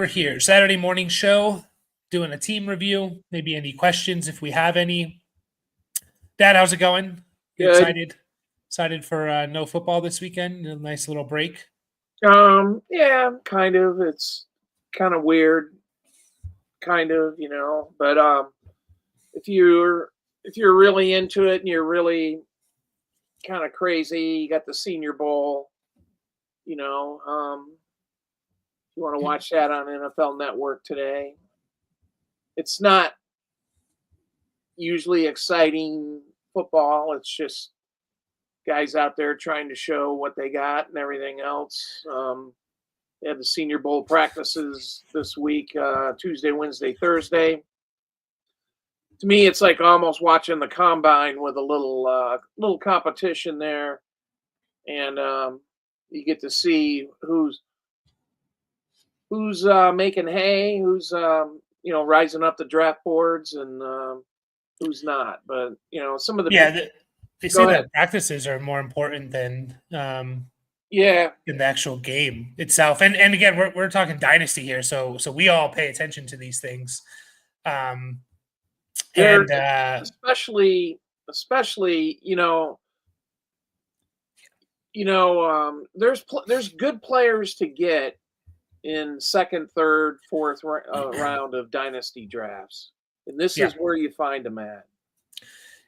here, Saturday morning show, doing a team review. Maybe any questions if we have any. Dad, how's it going? You Good. excited for no football this weekend? A nice little break. Yeah, kind of. It's kind of weird, but if you're really into it and you're really kind of crazy, you got the Senior Bowl, you want to watch that on NFL Network today. It's not usually exciting football. It's just guys out there trying to show what they got and everything else. They had the Senior Bowl practices this week, Tuesday, Wednesday, Thursday. To me, it's like almost watching the combine with a little competition there, and you get to see who's making hay, who's rising up the draft boards, and who's not. But some of the they say that practices are more important than in the actual game itself. And again, we're talking Dynasty here, so we all pay attention to these things. Especially there's good players to get in second, third, fourth round of Dynasty drafts, and this is where you find them at.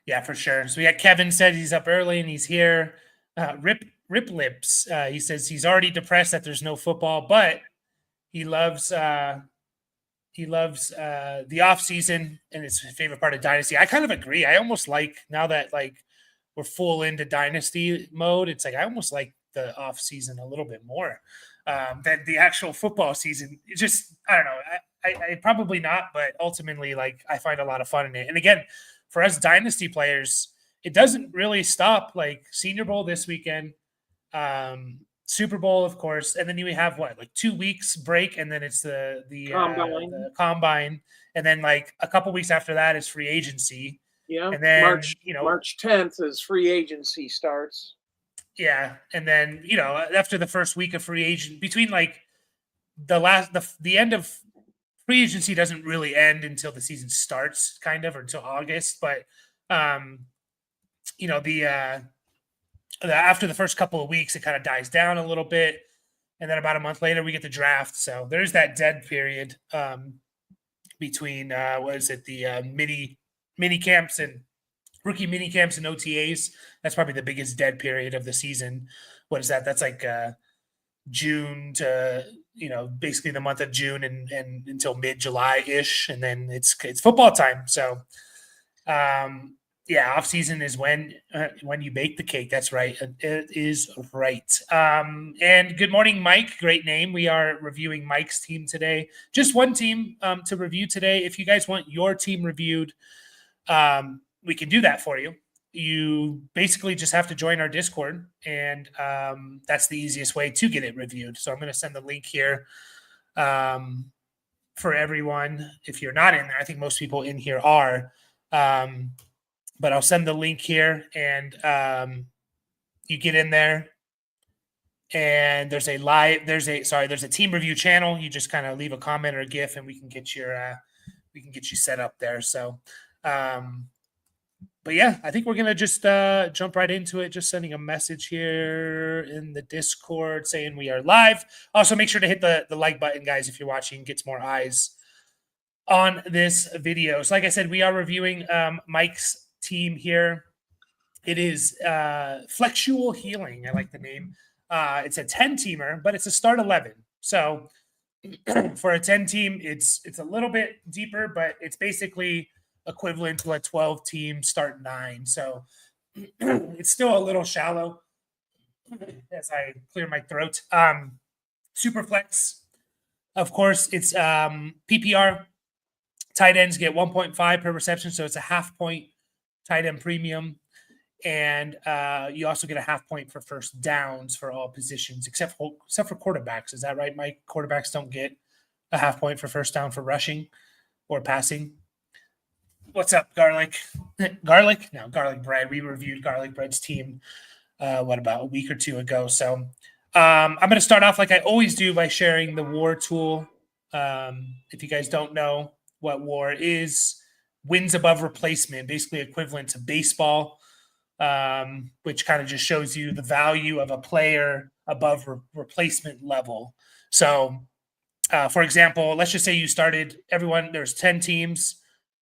Yeah, for sure. So we got Kevin said he's up early and he's here. Rip Lips. He says he's already depressed that there's no football, but he loves the off season and it's his favorite part of Dynasty. I kind of agree. I almost like now that we're full into Dynasty mode. It's like I almost like the off season a little bit more than the actual football season. It just I don't know. I probably not, but ultimately I find a lot of fun in it. And again, for us Dynasty players, it doesn't really stop. Senior Bowl this weekend, Super Bowl, of course, and then you have 2 weeks break, and then it's the combine, and then a couple weeks after that is free agency. Yeah, and then March 10th is free agency starts. Yeah, and then after the first week of free agent, between the end of free agency doesn't really end until the season starts, kind of, or until August. But after the first couple of weeks, it kind of dies down a little bit, and then about a month later, we get the draft. So there's that dead period between the mini camps and rookie mini camps and OTAs. That's probably the biggest dead period of the season. What is that? That's June to basically the month of June and until mid-July ish, and then it's football time. So off season is when you bake the cake. That's right. It is right. And good morning, Mike. Great name. We are reviewing Mike's team today. Just one team to review today. If you guys want your team reviewed, we can do that for you. You basically just have to join our Discord, and that's the easiest way to get it reviewed. So I'm going to send the link here for everyone. If you're not in there, I think most people in here are. But I'll send the link here, and you get in there, and there's a team review channel. You just kind of leave a comment or a GIF, and we can get you set up there. So. But yeah, I think we're going to just jump right into it. Just sending a message here in the Discord saying we are live. Also, make sure to hit the like button, guys, if you're watching. Gets more eyes on this video. So like I said, we are reviewing Mike's team here. It is Flexual Healing. I like the name. It's a 10-teamer, but it's a start 11. So for a 10-team, it's a little bit deeper, but it's basically equivalent to a 12-team start 9. So it's still a little shallow as I clear my throat. Super flex, of course, it's PPR. Tight ends get 1.5 per reception, so it's a half point tight end premium. And you also get a half point for first downs for all positions, except for quarterbacks. Is that right, Mike? Quarterbacks don't get a half point for first down for rushing or passing. What's up, Garlic? Garlic? No, Garlic Bread. We reviewed Garlic Bread's team, about a week or two ago. So I'm going to start off like I always do by sharing the war tool If you guys don't know what WAR is, wins above replacement, basically equivalent to baseball, which kind of just shows you the value of a player above replacement level. So, for example, let's just say you started everyone. There's 10 teams,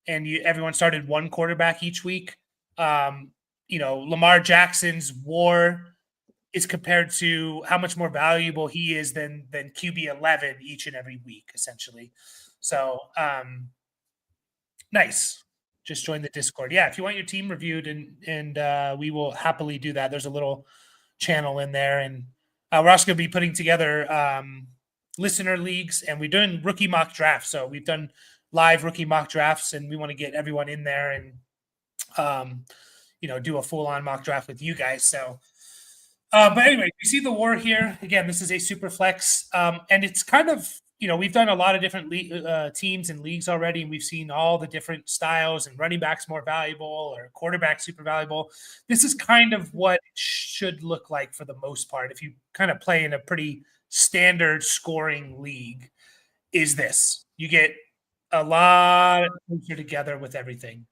and everyone started one quarterback each week. Lamar Jackson's WAR is compared to how much more valuable he is than QB 11 each and every week, essentially. So, nice. Just join the Discord. Yeah, if you want your team reviewed, and we will happily do that. There's a little channel in there, and we're also going to be putting together listener leagues, and we're doing rookie mock drafts. So we've done live rookie mock drafts, and we want to get everyone in there and do a full on mock draft with you guys. So. But anyway, you see the WAR here. Again, this is a super flex. And it's kind of, we've done a lot of different teams and leagues already, and we've seen all the different styles and running backs more valuable or quarterback super valuable. This is kind of what it should look like for the most part. If you kind of play in a pretty standard scoring league, is this. You get a lot closer together with everything.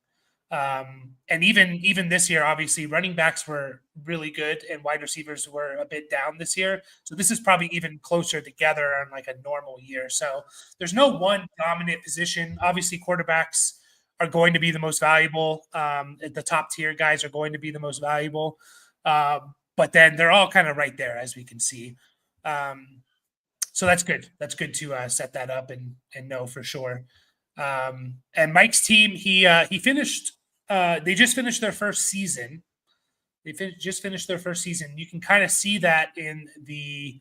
And even this year, obviously, running backs were really good and wide receivers were a bit down this year. So this is probably even closer together on like a normal year. So there's no one dominant position. Obviously, quarterbacks are going to be the most valuable. The top tier guys are going to be the most valuable. But then they're all kind of right there, as we can see. So that's good. That's good to set that up and know for sure. And Mike's team, he finished. They just finished their first season. Just finished their first season. You can kind of see that in the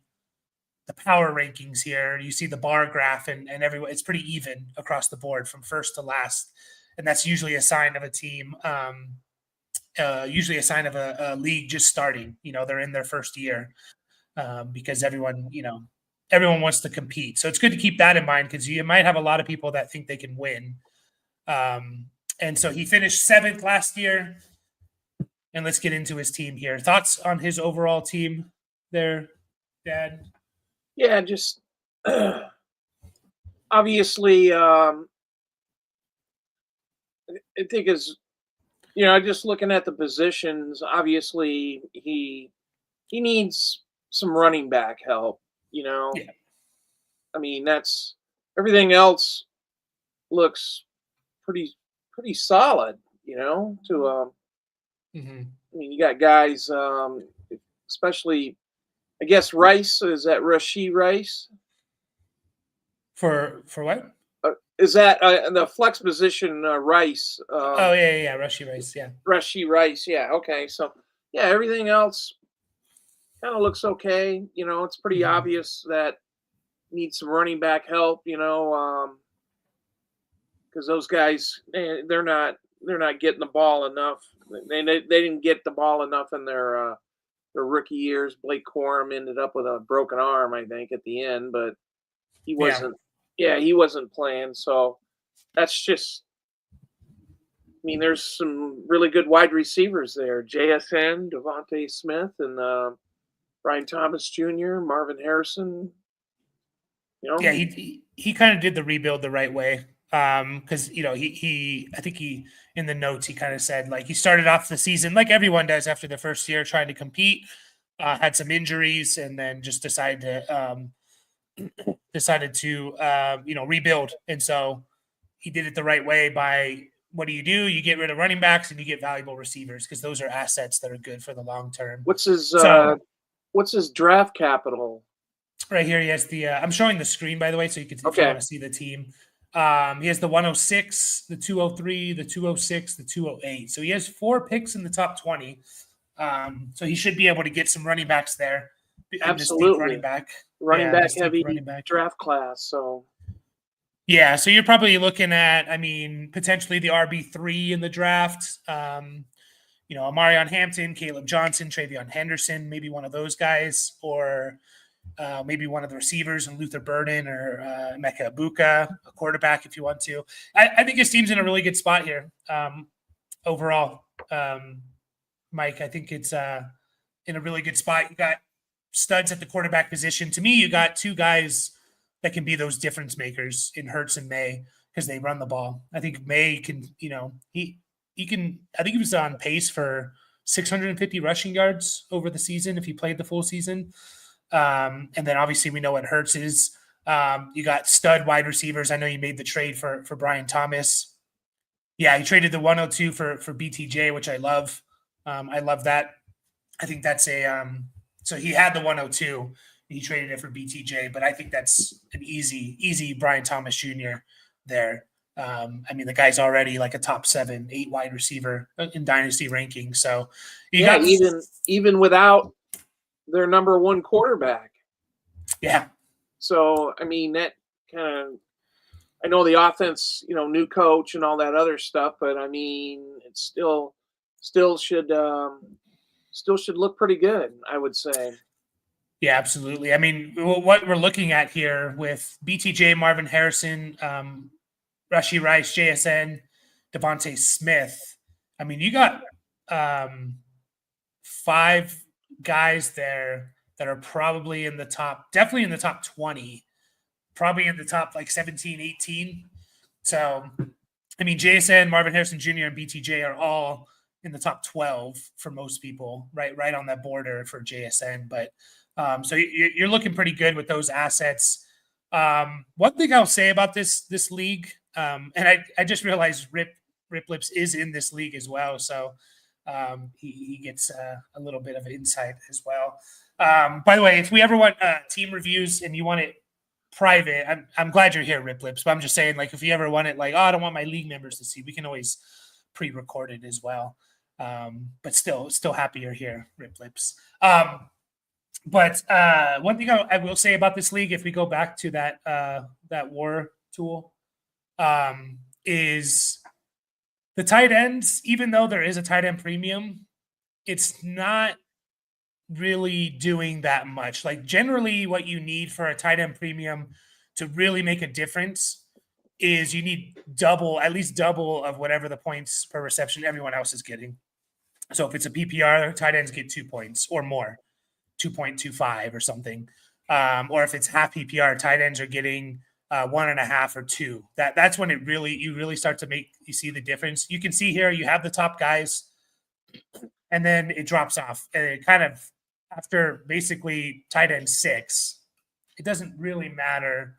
power rankings here. You see the bar graph, and everyone. It's pretty even across the board from first to last, and that's usually a sign of a team. Usually a sign of a league just starting. They're in their first year because everyone wants to compete. So it's good to keep that in mind because you might have a lot of people that think they can win. And so he finished 7th last year. And let's get into his team here. Thoughts on his overall team there, Dad? Yeah, just obviously, I think just looking at the positions, obviously he needs some running back help. Yeah. I mean, that's everything else looks pretty solid, to Mm-hmm. I mean, you got guys, especially, I guess Rice, is that Rashee Rice? For what? Is that the flex position, Rice? Yeah, Rashee Rice, yeah. Rashee Rice, yeah. Okay, so yeah, everything else kind of looks okay. It's pretty obvious that needs some running back help. Because those guys, they're not getting the ball enough. They didn't get the ball enough in their rookie years. Blake Corum ended up with a broken arm, I think, at the end, but he wasn't. Yeah, he wasn't playing. So that's just. I mean, there's some really good wide receivers there: JSN, Devontae Smith, and Brian Thomas Jr., Marvin Harrison. Yeah, he kind of did the rebuild the right way. Because I think he in the notes he kind of said like he started off the season like everyone does after the first year trying to compete, had some injuries, and then just decided to rebuild. And so he did it the right way by what do? You get rid of running backs and you get valuable receivers because those are assets that are good for the long term. What's his draft capital? Right here, he has the. I'm showing the screen, by the way, so you can if you want to see the team. He has the 106, the 203, the 206, the 208. So he has 4 picks in the top 20. So he should be able to get some running backs there. Absolutely, running back heavy draft class. So yeah, so you're probably looking at, potentially the RB3 in the draft. Amarion Hampton, Caleb Johnson, Travion Henderson, maybe one of those guys, or maybe one of the receivers and Luther Burden or Emeka Ibuka, a quarterback if you want to. I think his team's in a really good spot here overall. Mike, I think it's in a really good spot. You got studs at the quarterback position. To me, you got 2 guys that can be those difference makers in Hurts and May because they run the ball. I think May can, he can. I think he was on pace for 650 rushing yards over the season if he played the full season. And then obviously we know what Hurts is. You got stud wide receivers. I know you made the trade for Brian Thomas. Yeah, he traded the 102 for BTJ, which I love. I love that. I think that's so he had the 102. He traded it for BTJ, but I think that's an easy Brian Thomas Jr. there. I mean, the guy's already like a top 7, 8 wide receiver in Dynasty rankings. So even without their number 1 quarterback. Yeah. So I mean, that kind of, I know the offense, new coach and all that other stuff, but I mean, it still should look pretty good, I would say. Yeah, absolutely. I mean, what we're looking at here with BTJ, Marvin Harrison, Rashee Rice, JSN, Devontae Smith. I mean, you got 5 guys there that are probably definitely in the top 20, probably in the top like 17, 18. So, I mean, JSN, Marvin Harrison Jr., and BTJ are all in the top 12 for most people, right on that border for JSN. But so you're looking pretty good with those assets. One thing I'll say about this league, and I just realized Rip Lips is in this league as well, so he gets a little bit of insight as well. By the way, if we ever want team reviews and you want it private, I'm glad you're here, Rip Lips. But I'm just saying, like, if you ever want it, like, I don't want my league members to see, we can always pre-record it as well. But still happy you're here, Rip Lips. But one thing I will say about this league, if we go back to that war tool, is the tight ends. Even though there is a tight end premium, it's not really doing that much. Like, generally, what you need for a tight end premium to really make a difference is you need at least double of whatever the points per reception everyone else is getting. So if it's a PPR, tight ends get 2 points or more. 2.25 or something, or if it's half PPR, tight ends are getting 1.5 or 2. That's when you really start to see the difference. You can see here you have the top guys, and then it drops off, and it kind of after basically tight end 6, it doesn't really matter.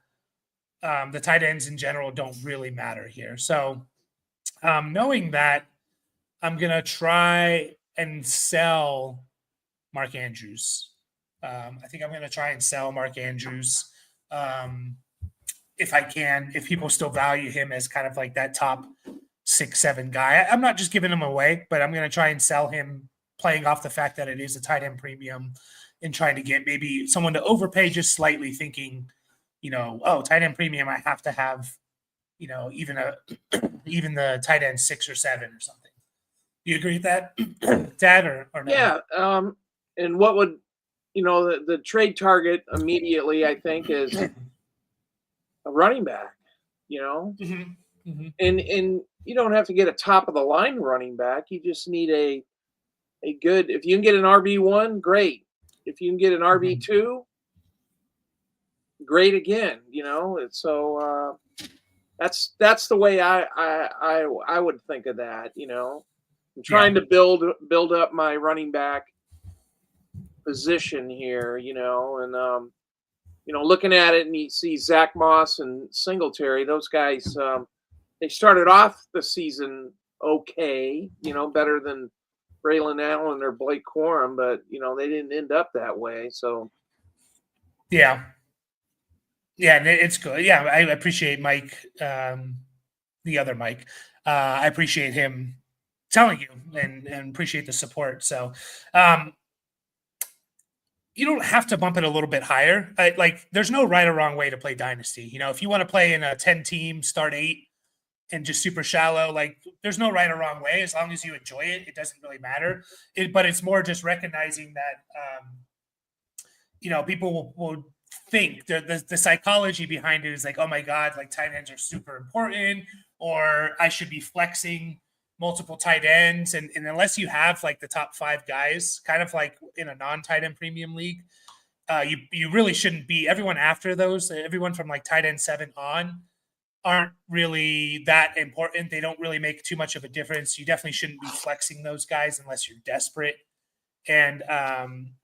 The tight ends in general don't really matter here. So knowing that, I'm gonna try and sell Mark Andrews. I think I'm going to try and sell Mark Andrews if I can, if people still value him as kind of like that top 6, 7 guy. I'm not just giving him away, but I'm going to try and sell him playing off the fact that it is a tight end premium and trying to get maybe someone to overpay just slightly, thinking, tight end premium, I have to have, even the tight end 6 or 7 or something. Do you agree with that, Dad, or no? Yeah. And what would, the trade target immediately, I think, is a running back, Mm-hmm. Mm-hmm. And you don't have to get a top of the line running back. You just need a good, if you can get an RB1, great. If you can get an RB2, great again, So that's the way I would think of that, I'm trying to build up my running back position here, and looking at it, and you see Zach Moss and Singletary, those guys, they started off the season okay, better than Braylon Allen or Blake Corum, but they didn't end up that way. So yeah, it's good. Yeah, I appreciate Mike, the other Mike. I appreciate him telling you and appreciate the support. So you don't have to bump it a little bit higher. There's no right or wrong way to play Dynasty. If you want to play in a 10-team, start 8, and just super shallow, there's no right or wrong way. As long as you enjoy it, it doesn't really matter. But it's more just recognizing that, people will think the psychology behind it is like, oh my God, tight ends are super important, or I should be flexing multiple tight ends. And unless you have the top 5 guys, kind of like in a non-tight end premium league, you really shouldn't be. Everyone after those, everyone from like tight end 7 on, aren't really that important. They don't really make too much of a difference. You definitely shouldn't be flexing those guys unless you're desperate. And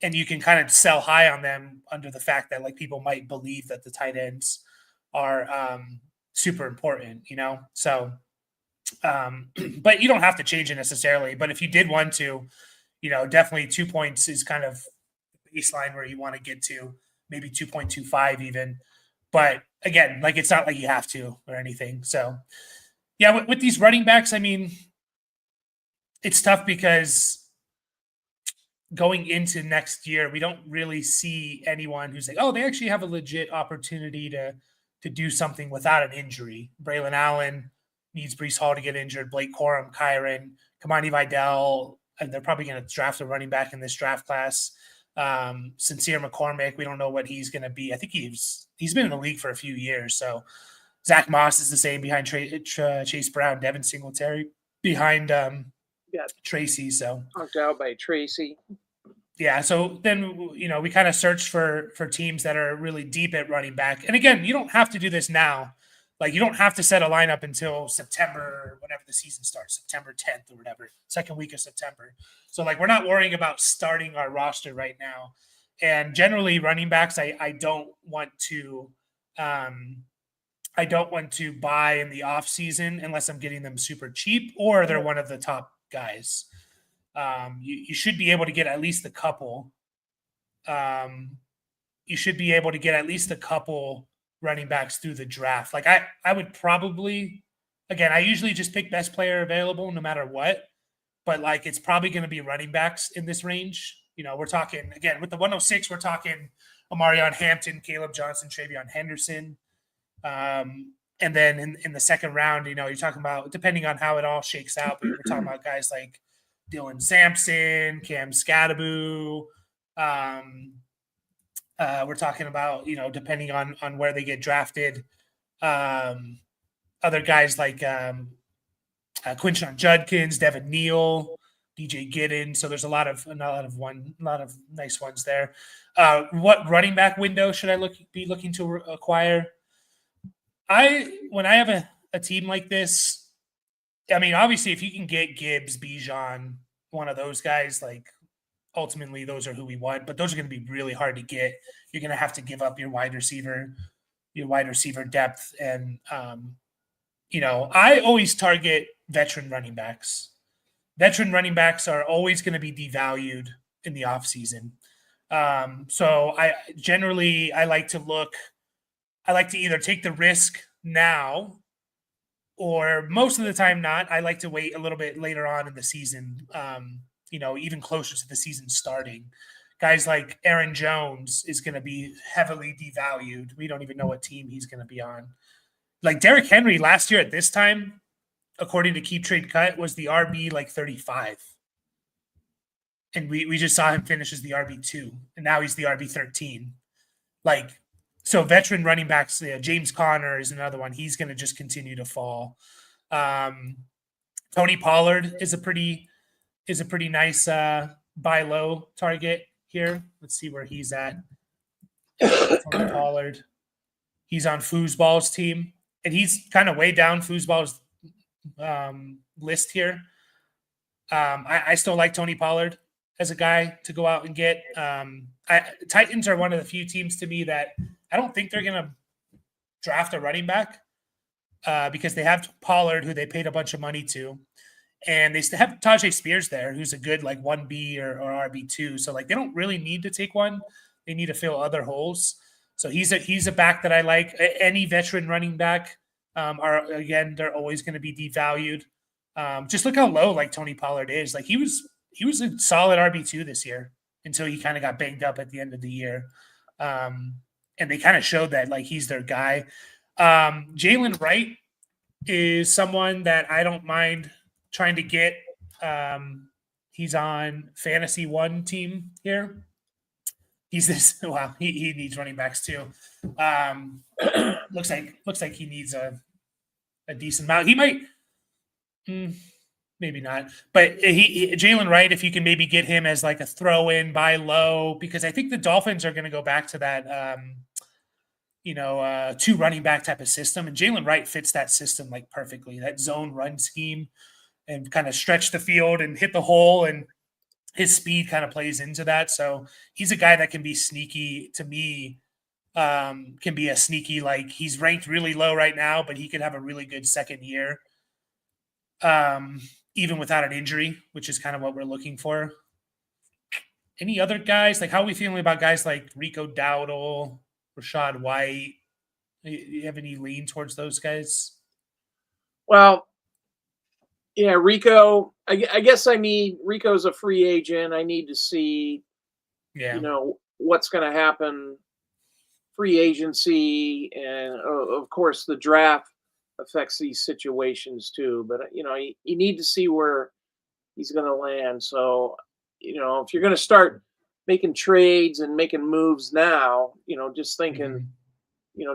you can kind of sell high on them under the fact that like people might believe that the tight ends are super important, you know. So, but you don't have to change it necessarily. But if you did want to, you know, definitely 2 points is kind of baseline where you want to get to, maybe 2.25 even. But again, like it's not like you have to or anything. So yeah, with these running backs, I mean, it's tough because going into next year, we don't really see anyone who's like, oh, they actually have a legit opportunity to do something without an injury. Braylon Allen needs Brees Hall to get injured. Blake Corum, Kyron, Kamani Vidal, and they're probably going to draft a running back in this draft class. Sincere McCormick, we don't know what he's going to be. I think he's been in the league for a few years. So Zach Moss is the same behind Chase Brown, Devin Singletary behind Tracy. So Knocked out by Tracy. Yeah, so then you know we kind of search for teams that are really deep at running back. And again, you don't have to do this now. Like you don't have to set a lineup until September, whenever the season starts, September 10th or whatever, second week of September. So like we're not worrying about starting our roster right now. And generally, running backs, I don't want to buy in the off season unless I'm getting them super cheap or they're one of the top guys. You should be able to get at least a couple. You should be able to get at least a couple running backs through the draft. Like I would probably, again, I usually just pick best player available no matter what, but like it's probably going to be running backs in this range. You know, we're talking again with the 106, we're talking Amarion Hampton, Caleb Johnson, Travion Henderson. And then in the second round, you know, you're talking about, depending on how it all shakes out, but we're talking about guys like Dylan Sampson, Cam Scadaboo. We're talking about, you know, depending on where they get drafted, other guys like Quinshon Judkins, Devin Neal, DJ Giddens. So there's a lot of nice ones there. What running back window should I be looking to acquire? When I have a team like this, I mean, obviously, if you can get Gibbs, Bijan, one of those guys, like ultimately those are who we want, but those are going to be really hard to get. You're going to have to give up your wide receiver depth. And, you know, I always target veteran running backs. Veteran running backs are always going to be devalued in the offseason. So I like to either take the risk now or most of the time not. I like to wait a little bit later on in the season, you know, even closer to the season starting. Guys like Aaron Jones is going to be heavily devalued. We don't even know what team he's going to be on. Like Derrick Henry last year at this time, according to Keep Trade Cut, was the RB like 35. And we just saw him finish as the RB2, and now he's the RB13. Like, so veteran running backs, James Conner is another one. He's going to just continue to fall. Tony Pollard is a pretty nice buy low target here. Let's see where he's at. Tony Pollard. He's on Foosball's team, and he's kind of way down Foosball's list here. I still like Tony Pollard as a guy to go out and get. Titans are one of the few teams to me that I don't think they're going to draft a running back because they have Pollard, who they paid a bunch of money to, and they still have Tajay Spears there, who's a good like 1B or RB2. So like they don't really need to take one; they need to fill other holes. So he's a back that I like. Any veteran running back they're always going to be devalued. Just look how low like Tony Pollard is. Like he was a solid RB2 this year until he kind of got banged up at the end of the year. And they kind of showed that like he's their guy. Jalen Wright is someone that I don't mind trying to get. He's on Fantasy One team here. He's this. Wow, he needs running backs too. Looks like he needs a decent amount. He might. maybe not. But Jalen Wright, if you can maybe get him as like a throw in, buy low, because I think the Dolphins are going to go back to that, two running back type of system, and Jalen Wright fits that system like perfectly. That zone run scheme and kind of stretch the field and hit the hole, and his speed kind of plays into that. So he's a guy that can be sneaky to me. Can be a sneaky, like he's ranked really low right now, but he could have a really good second year. Even without an injury, which is kind of what we're looking for. Any other guys? Like, how are we feeling about guys like Rico Dowdle, Rashad White? You have any lean towards those guys? Well, yeah, Rico. I guess I need Rico's a free agent. I need to see, Yeah. what's going to happen. Free agency, and of course the draft affects these situations too. But you need to see where he's going to land. So, if you're going to start making trades and making moves now, just thinking.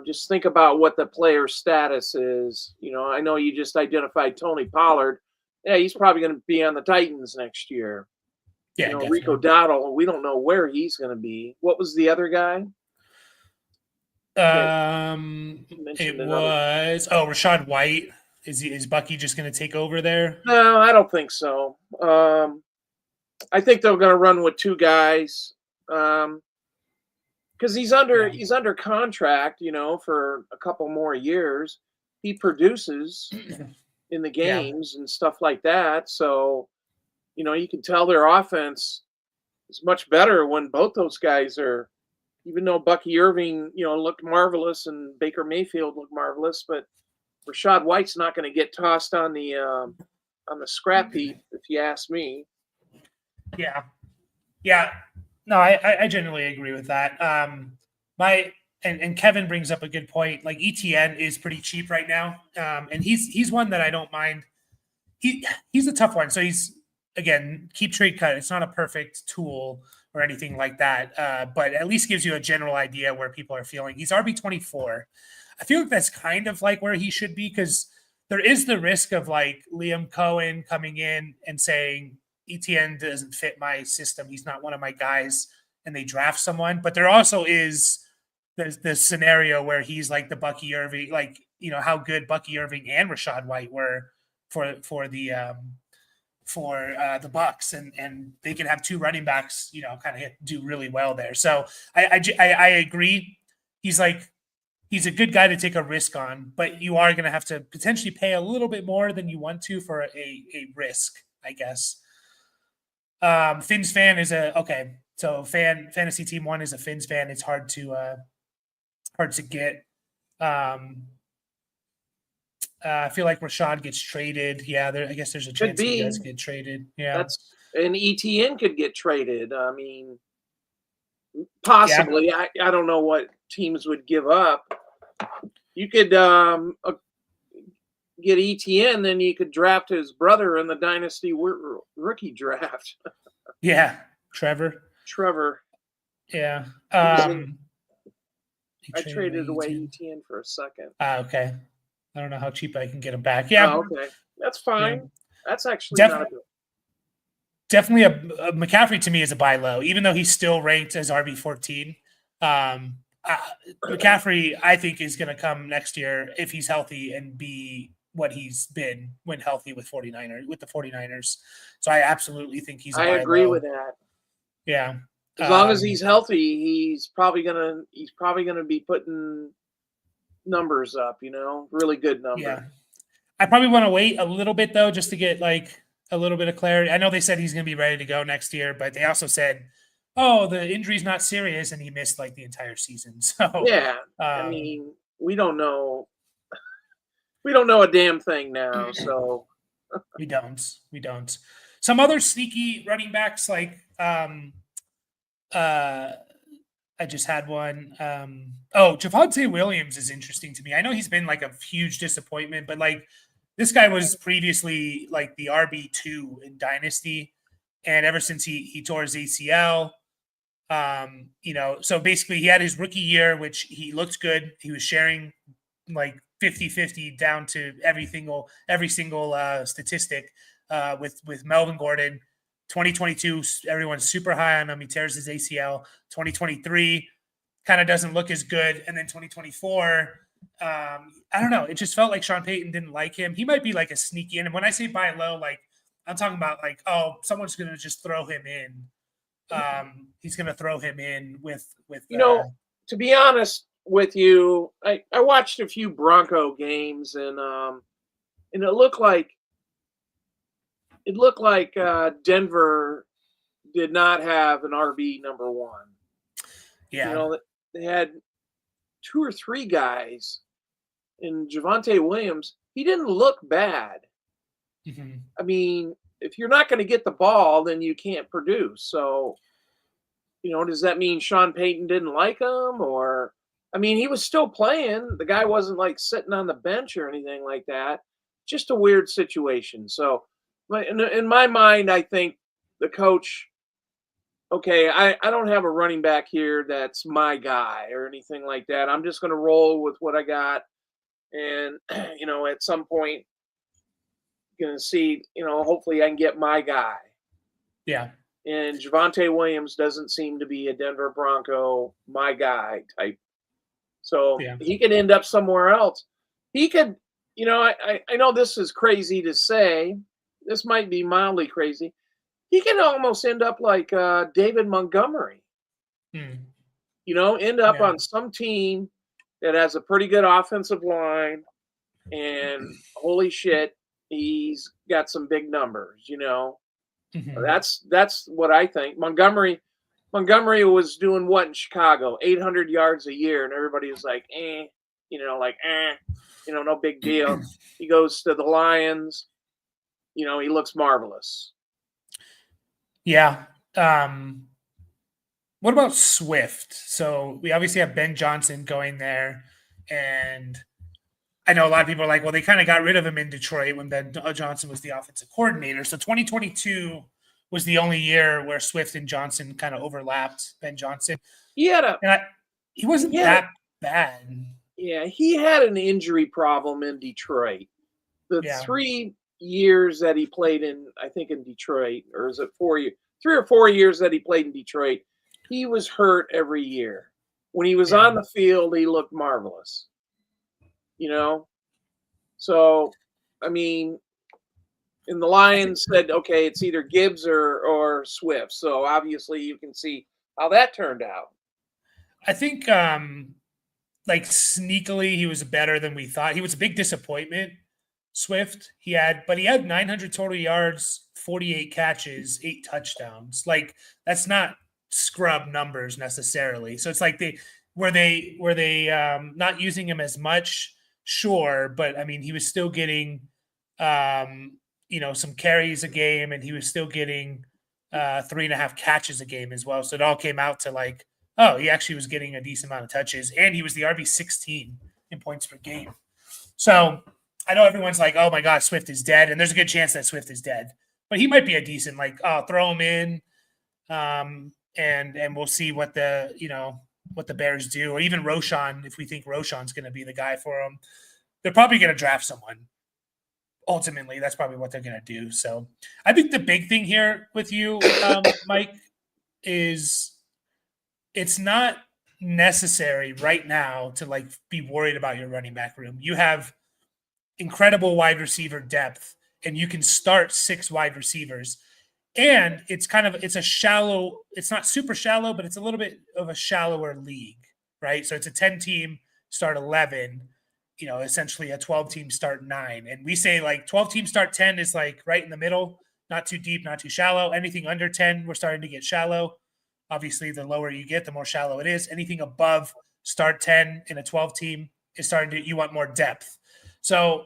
Just think about what the player's status is. I know you just identified Tony Pollard. Yeah, he's probably going to be on the Titans next year. Yeah, Rico Dowdle, we don't know where he's going to be. What was the other guy? It was Rashad White. Is Bucky just going to take over there? No, I don't think so. I think they're going to run with two guys. Because he's under contract, for a couple more years. He produces in the games and stuff like that. So, you can tell their offense is much better when both those guys are. Even though Bucky Irving, looked marvelous and Baker Mayfield looked marvelous, but Rashad White's not going to get tossed on the scrap heap, if you ask me. Yeah. No, I generally agree with that. And Kevin brings up a good point. Like ETN is pretty cheap right now, and he's one that I don't mind. He's a tough one. So he's, again, keep trade cut. It's not a perfect tool or anything like that, but at least gives you a general idea where people are feeling. He's RB24. I feel like that's kind of like where he should be, because there is the risk of like Liam Cohen coming in and saying ETN doesn't fit my system. He's not one of my guys, and they draft someone. But there also is the scenario where he's like the Bucky Irving, like, how good Bucky Irving and Rashad White were for the Bucks, and they can have two running backs, kind of do really well there. So I agree. He's a good guy to take a risk on, but you are going to have to potentially pay a little bit more than you want to for a risk, I guess. Fins fan is so fantasy team 1 is a Fins fan. It's hard to get. I feel like Rashad gets traded. Yeah, I guess there's a chance he does get traded. Yeah, and ETN could get traded. I mean, possibly. Yeah. I don't know what teams would give up. You could get ETN, then you could draft his brother in the Dynasty rookie draft. Yeah, Trevor. Yeah. I traded away ETN for a second. Okay. I don't know how cheap I can get him back. Yeah. Oh, okay. That's fine. Yeah. That's actually not good. Definitely a McCaffrey to me is a buy low, even though he's still ranked as RB14. McCaffrey, I think, is going to come next year if he's healthy and be what he's been when healthy with the 49ers. So I absolutely think he's a buy low. I agree with that. Yeah. As long as he's healthy, he's probably gonna be putting numbers up, really good numbers. Yeah. I probably want to wait a little bit though, just to get like a little bit of clarity. I know they said he's going to be ready to go next year, but they also said, the injury's not serious, and he missed like the entire season. So yeah, I mean, we don't know a damn thing now. So we don't. Some other sneaky running backs, like I just had one. Javonte Williams is interesting to me. I know he's been like a huge disappointment, but like this guy was previously like the RB2 in Dynasty, and ever since he tore his ACL, so basically he had his rookie year, which he looked good. He was sharing like 50-50 down to every single statistic. with Melvin Gordon. 2022, everyone's super high on him. He tears his ACL. 2023 kind of doesn't look as good. And then 2024, I don't know. It just felt like Sean Payton didn't like him. He might be like a sneaky in. And when I say buy low, like I'm talking about like, oh, someone's going to just throw him in. He's going to throw him in with to be honest with you, I watched a few Bronco games and it looked like Denver did not have an RB number one. Yeah. They had 2 or 3 guys, and Javonte Williams, he didn't look bad. Mm-hmm. I mean, if you're not going to get the ball, then you can't produce. So, does that mean Sean Payton didn't like him? Or, I mean, he was still playing. The guy wasn't like sitting on the bench or anything like that. Just a weird situation. So, in my mind, I think the coach, okay, I don't have a running back here that's my guy or anything like that. I'm just going to roll with what I got. And, at some point, going to see, hopefully I can get my guy. Yeah. And Javonte Williams doesn't seem to be a Denver Bronco, my guy type. So he could end up somewhere else. He could, I know this is crazy to say. This might be mildly crazy. He can almost end up like David Montgomery. End up on some team that has a pretty good offensive line, and holy shit, he's got some big numbers. Mm-hmm. That's what I think. Montgomery was doing what in Chicago? 800 yards a year, and everybody was like, no big deal. He goes to the Lions. He looks marvelous. Yeah. What about Swift? So we obviously have Ben Johnson going there, and I know a lot of people are like, well, they kind of got rid of him in Detroit when Ben Johnson was the offensive coordinator. So 2022 was the only year where Swift and Johnson kind of overlapped. Ben Johnson, he wasn't that bad. Yeah, he had an injury problem in Detroit. The 3 years that he played in Detroit, or is it 4 years? 3 or 4 years that he played in Detroit, he was hurt every year. When he was on the field, he looked marvelous. So, I mean, and the Lions said, okay, it's either Gibbs or Swift. So obviously you can see how that turned out. I think like sneakily he was better than we thought. He was a big disappointment, Swift. He had 900 total yards, 48 catches, 8 touchdowns. Like that's not scrub numbers necessarily. So it's like were they not using him as much? Sure, but I mean he was still getting some carries a game, and he was still getting 3.5 catches a game as well. So it all came out to like, oh, he actually was getting a decent amount of touches, and he was the RB16 in points per game. So I know everyone's like, oh my God, Swift is dead, and there's a good chance that Swift is dead, but he might be a decent, like, throw him in, and we'll see what the Bears do, or even Roschon, if we think Roschon's going to be the guy for him. They're probably going to draft someone. Ultimately, that's probably what they're going to do. So I think the big thing here with you, Mike, is it's not necessary right now to like be worried about your running back room. You have incredible wide receiver depth, and you can start 6 wide receivers. And it's a shallow, it's not super shallow, but it's a little bit of a shallower league, right? So it's a 10-team start 11, essentially a 12-team start 9. And we say like 12-team start 10 is like right in the middle, not too deep, not too shallow. Anything under 10, we're starting to get shallow. Obviously, the lower you get, the more shallow it is. Anything above start 10 in a 12-team is you want more depth. So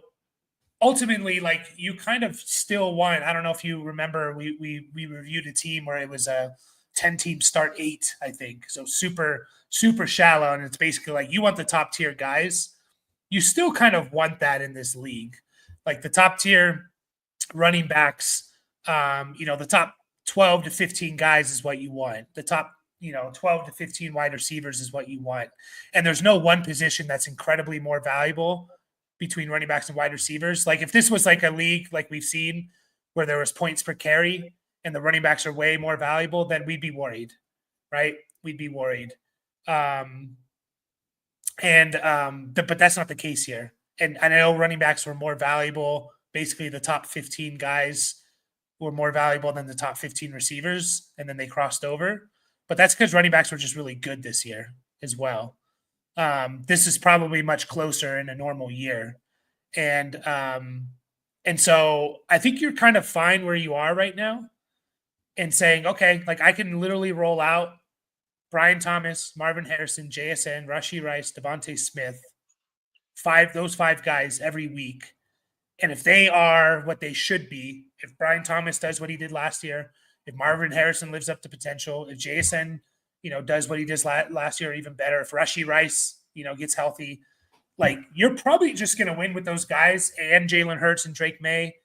ultimately, like you kind of still want, I don't know if you remember, we reviewed a team where it was a 10-team start 8, I think. So super, super shallow. And it's basically like you want the top tier guys. You still kind of want that in this league. Like the top tier running backs, the top 12 to 15 guys is what you want. The top, 12 to 15 wide receivers is what you want. And there's no one position that's incredibly more valuable between running backs and wide receivers. Like if this was like a league like we've seen where there was points per carry and the running backs are way more valuable, then we'd be worried, right? We'd be worried. But that's not the case here. And I know running backs were more valuable. Basically, the top 15 guys were more valuable than the top 15 receivers, and then they crossed over. But that's because running backs were just really good this year as well. This is probably much closer in a normal year. And so I think you're kind of fine where you are right now and saying, okay, like I can literally roll out Brian Thomas, Marvin Harrison, JSN, Rashee Rice, Devontae Smith, those five guys every week. And if they are what they should be, if Brian Thomas does what he did last year, if Marvin Harrison lives up to potential, if JSN, does what he did last year, even better, if Rashee Rice, gets healthy, like you're probably just going to win with those guys and Jalen Hurts and Drake May,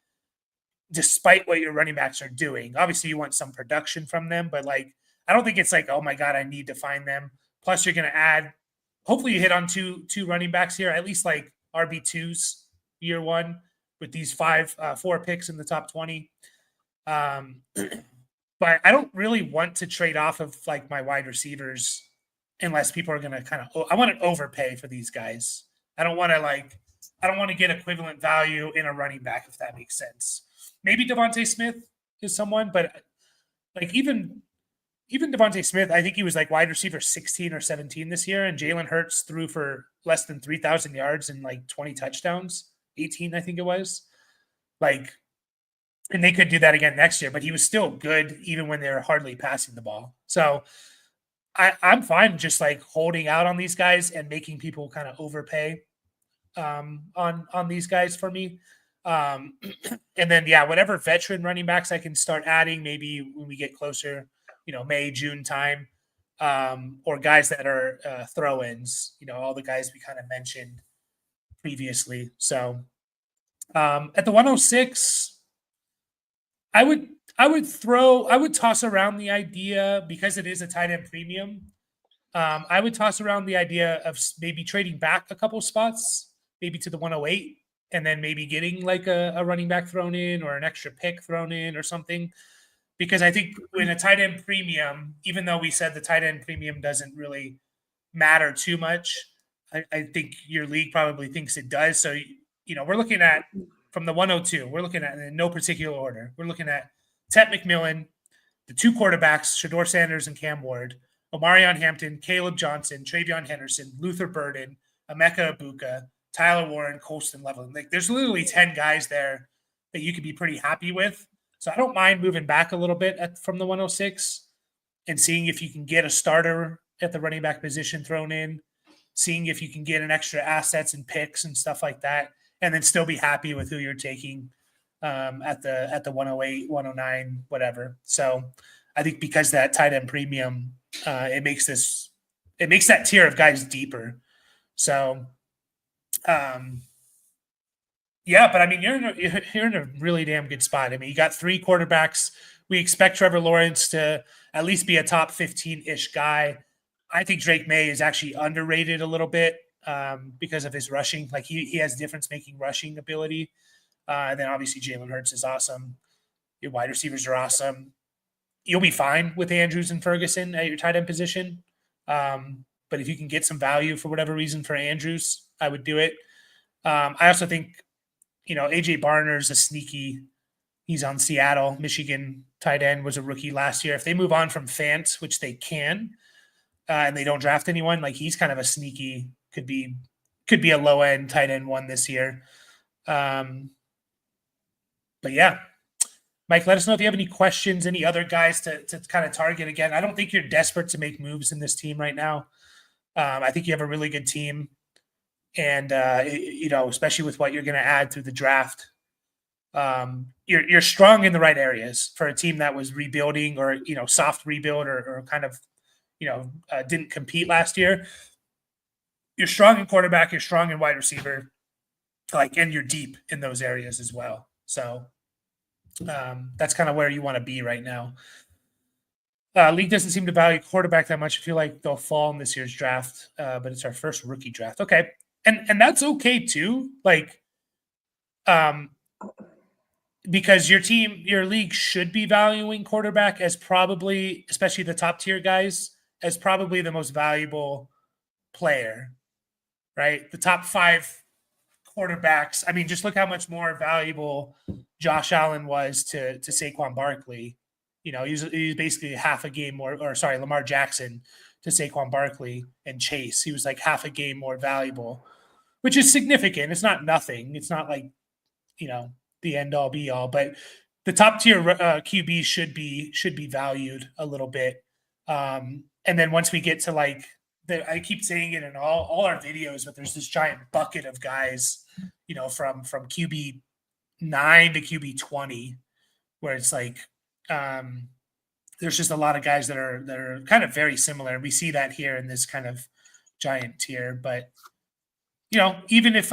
despite what your running backs are doing. Obviously, you want some production from them, but like I don't think it's like, oh my God, I need to find them. Plus, you're going to add. Hopefully, you hit on two running backs here, at least like RB2s year one with these four picks in the top 20. But I don't really want to trade off of like my wide receivers unless people are going to I want to overpay for these guys. I don't want to get equivalent value in a running back, if that makes sense. Maybe Devontae Smith is someone, but like even Devontae Smith, I think he was like wide receiver 16 or 17 this year, and Jalen Hurts threw for less than 3,000 yards and like 20 touchdowns, 18, I think it was. Like, and they could do that again next year, but he was still good even when they're hardly passing the ball. So I'm fine just like holding out on these guys and making people kind of overpay on these guys for me. And then, whatever veteran running backs I can start adding, maybe when we get closer, May, June time, or guys that are throw-ins, all the guys we kind of mentioned previously. So at the 106, I would toss around the idea, because it is a tight end premium. I would toss around the idea of maybe trading back a couple spots, maybe to the 108, and then maybe getting like a running back thrown in or an extra pick thrown in or something. Because I think when a tight end premium, even though we said the tight end premium doesn't really matter too much, I think your league probably thinks it does. So, we're looking at, from the 102, we're looking at, in no particular order, we're looking at Tet McMillan, the two quarterbacks, Shador Sanders and Cam Ward, Omarion Hampton, Caleb Johnson, Travion Henderson, Luther Burden, Emeka Ibuka, Tyler Warren, Colston Leveland. Like, there's literally 10 guys there that you could be pretty happy with. So I don't mind moving back a little bit from the 106 and seeing if you can get a starter at the running back position thrown in, seeing if you can get an extra assets and picks and stuff like that, and then still be happy with who you're taking at the 108, 109, whatever. So I think because that tight end premium, it makes that tier of guys deeper. So, but I mean, you're in a really damn good spot. I mean, you got three quarterbacks. We expect Trevor Lawrence to at least be a top 15-ish guy. I think Drake May is actually underrated a little bit because of his rushing. Like he has difference-making rushing ability. And then obviously Jalen Hurts is awesome. Your wide receivers are awesome. You'll be fine with Andrews and Ferguson at your tight end position. But if you can get some value for whatever reason for Andrews, I would do it. I also think, AJ Barner's a sneaky. He's on Seattle, Michigan tight end, was a rookie last year. If they move on from Fant, which they can, and they don't draft anyone, like he's kind of a sneaky, could be a low end tight end one this year. But yeah, Mike, let us know if you have any questions, any other guys to kind of target. Again, I don't think you're desperate to make moves in this team right now. I think you have a really good team. And, especially with what you're going to add through the draft, you're strong in the right areas for a team that was rebuilding or, soft rebuild or kind of, didn't compete last year. You're strong in quarterback, you're strong in wide receiver, and you're deep in those areas as well. So that's kind of where you want to be right now. League doesn't seem to value quarterback that much. I feel like they'll fall in this year's draft, but it's our first rookie draft. Okay. And that's okay too. because your league should be valuing quarterback as probably, especially the top tier guys, as probably the most valuable player, right? The top 5 quarterbacks. I mean, just look how much more valuable Josh Allen was to Saquon Barkley. You know, he's basically half a game more, or sorry, Lamar Jackson to Saquon Barkley and Chase. He was like half a game more valuable, which is significant. It's not nothing. It's not like, you know, the end all be all, but the top tier QB should be valued a little bit. And then once we get to like I keep saying it in all our videos, but there's this giant bucket of guys, you know, from QB 9 to QB 20, where it's like there's just a lot of guys that are kind of very similar. We see that here in this kind of giant tier, but you know, even if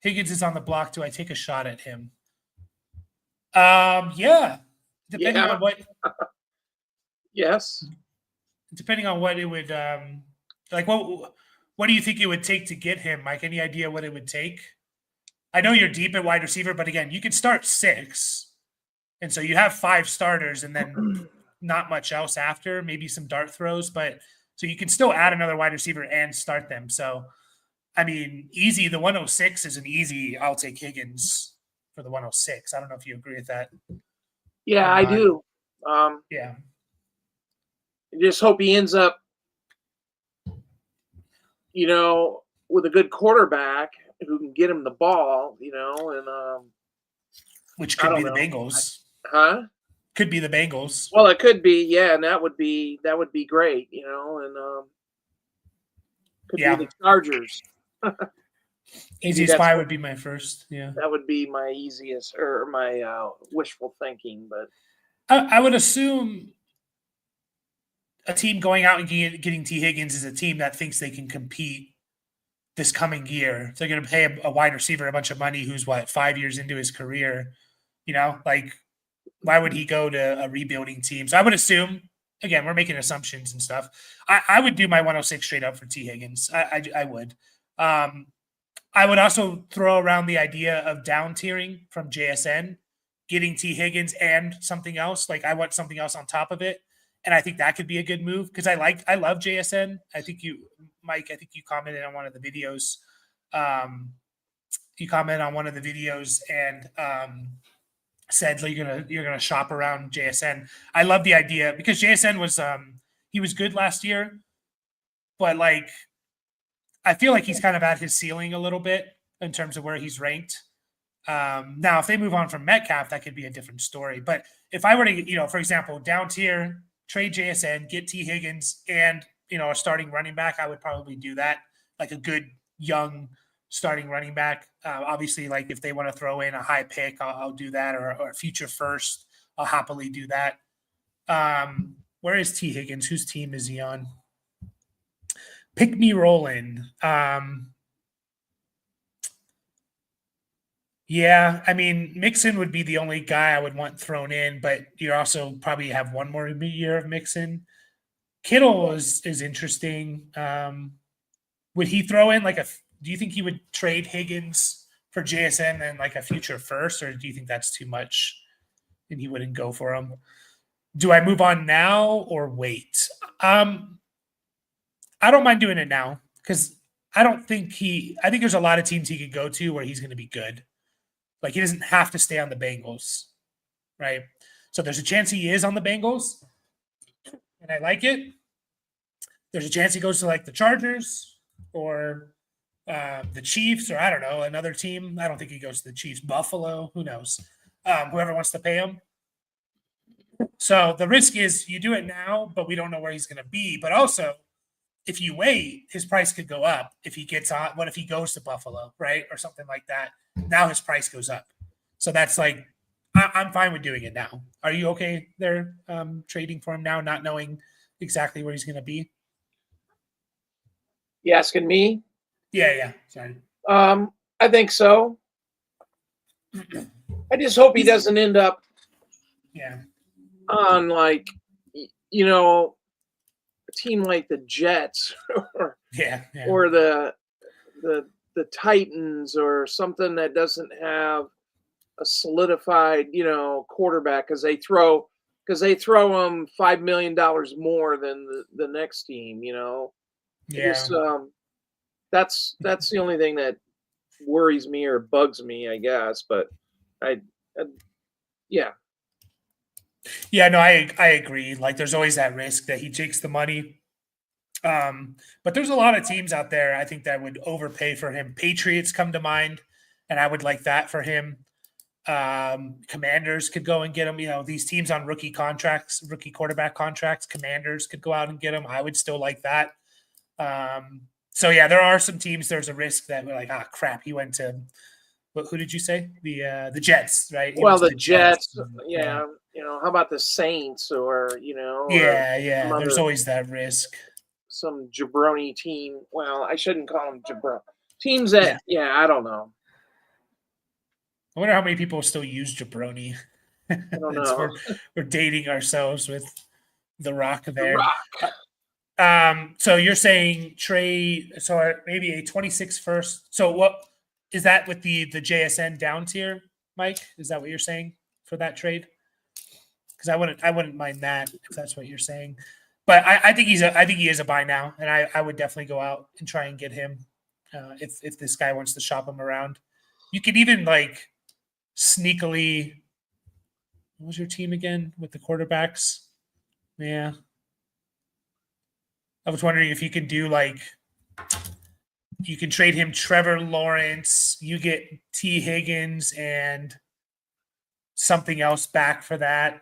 Higgins is on the block, do I take a shot at him? Yeah, depending on what. Yes. Depending on what it would like, what do you think it would take to get him, Mike? Any idea what it would take? I know you're deep at wide receiver, but again, you could start 6, and so you have 5 starters, and then not much else after. Maybe some dart throws, but so you can still add another wide receiver and start them. So, I mean, easy. The 106 is an easy. I'll take Higgins for the 106. I don't know if you agree with that. Yeah, I do. Yeah. I just hope he ends up, you know, with a good quarterback who can get him the ball, you know, and which could be the Bengals. Huh? Could be the Bengals. Well, it could be, yeah, and that would be great, you know, and could be the Chargers. Easiest buy would be my first. Yeah, that would be my easiest or my wishful thinking, but I would assume a team going out and getting T. Higgins is a team that thinks they can compete this coming year. So they're going to pay a wide receiver a bunch of money who's 5 years into his career. You know, like, why would he go to a rebuilding team? So I would assume, again, we're making assumptions and stuff. I would do my 106 straight up for T. Higgins. I would. I would also throw around the idea of down tiering from JSN, getting T. Higgins and something else. Like, I want something else on top of it. And I think that could be a good move because I love JSN. I think Mike, you commented on one of the videos. You commented on one of the videos and said you're gonna shop around JSN. I love the idea because JSN was he was good last year, but like I feel like he's kind of at his ceiling a little bit in terms of where he's ranked. Now, if they move on from Metcalf, that could be a different story. But if I were to, you know, for example, down tier, trade JSN, get T. Higgins, and, you know, a starting running back, I would probably do that. Like a good young starting running back. Obviously, like if they want to throw in a high pick, I'll do that, or a future first, I'll happily do that. Where is T. Higgins? Whose team is he on? Pick me rolling. Yeah, I mean, Mixon would be the only guy I would want thrown in, but you also probably have one more year of Mixon. Kittle is interesting. Would he throw in do you think he would trade Higgins for JSN and like a future first, or do you think that's too much and he wouldn't go for him? Do I move on now or wait? I don't mind doing it now because I think there's a lot of teams he could go to where he's going to be good. Like, he doesn't have to stay on the Bengals, right? So there's a chance he is on the Bengals, and I like it. There's a chance he goes to like the Chargers or the Chiefs, or I don't know, another team. I don't think he goes to the Chiefs. Buffalo, who knows? Whoever wants to pay him. So the risk is you do it now, but we don't know where he's going to be. But also, if you wait, his price could go up. If he gets on, what if he goes to Buffalo, right, or something like that? Now his price goes up. So that's like, I'm fine with doing it now. Are you okay there, trading for him now, not knowing exactly where he's going to be? You asking me? Yeah. Sorry. I think so. I just hope he doesn't end up on like, you know, a team like the Jets or or the Titans or something that doesn't have a solidified, quarterback because they throw them $5 million more than the next team. I Yeah. just that's the only thing that worries me or bugs me, I guess. But I yeah, Yeah, no, I agree. Like there's always that risk that he takes the money. But there's a lot of teams out there I think that would overpay for him. Patriots come to mind, and I would like that for him. Commanders could go and get him. These teams on rookie contracts, rookie quarterback contracts, Commanders could go out and get him. I would still like that. So yeah, there are some teams. There's a risk that we're like, crap, he went to. Who did you say? The Jets, right? He went well, to the the Jets. Jets, yeah, how about the Saints or some Yeah. There's other always that risk. some jabroni team. Well, I shouldn't call them jabroni teams that. Yeah. Yeah, I don't know. I wonder how many people still use jabroni. I don't It's know. we're dating ourselves with the Rock The there. Rock. So you're saying trade, so maybe a 26 first. So what is that with the JSN down tier, Mike? Is that what you're saying for that trade? Because I wouldn't mind that if that's what you're saying. But I think I think he is a buy now, and I would definitely go out and try and get him if this guy wants to shop him around. You could even like sneakily. What was your team again with the quarterbacks? Yeah, I was wondering if you can do like you can trade him Trevor Lawrence, you get T Higgins and something else back for that.